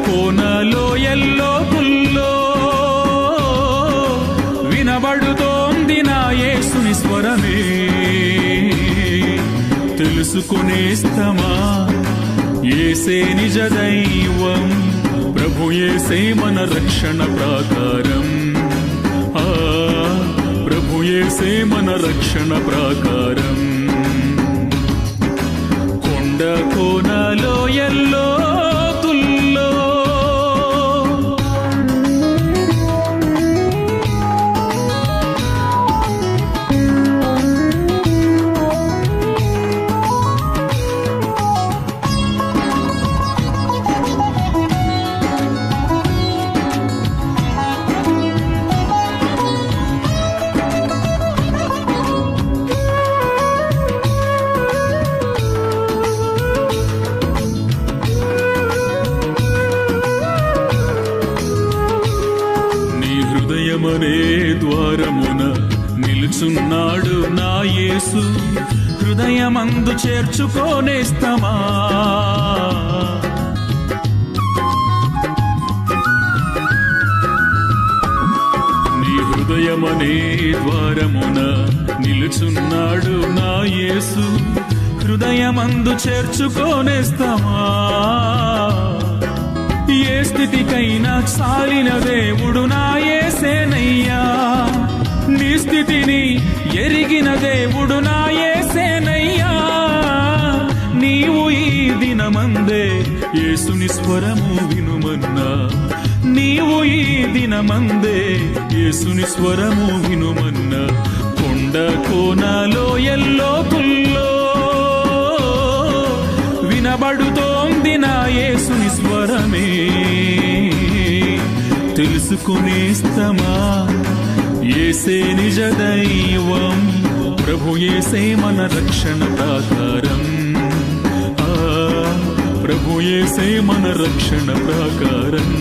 కోనలో ఎల్లోతుల్లో వినబడుతోంది నా యేసుని స్వరమే. తెలుసుకునేస్తమా యేసే నిజ దైవం, ప్రభు యేసే మన రక్షణ ప్రాకారం. ప్రభు యేసే మన రక్షణ ప్రాకారం. కొండ కోనలో ఎల్లో ద్వారమున నిలుచున్నాడు నా యేసు, హృదయమందు చేర్చుకోనేస్తమా. నీ హృదయమనే ద్వారమున నిలుచున్నాడు నా యేసు, హృదయమందు చేర్చుకోనేస్తమా. ఏ స్థితికైనా చాలిన దేవుడు నా యేసేనయ్యా, నీ స్థితిని ఎరిగిన దేవుడు నా యేసేనయ్యా. నీవు ఈ దినమందే యేసుని స్వరము వినుమన్నా, నీవు ఈ దినమందే యేసుని స్వరము వినుమన్నా. కొండ కోనలో ఎల్లోతుల్లో వినబడుతోంది నా యేసుని స్వరమే. తెలుసుకునేస్తమా యేసే నిజ దైవం, ప్రభు యేసే మన రక్షణ ప్రాకారం. ప్రభు యేసే మన రక్షణ ప్రాకారం.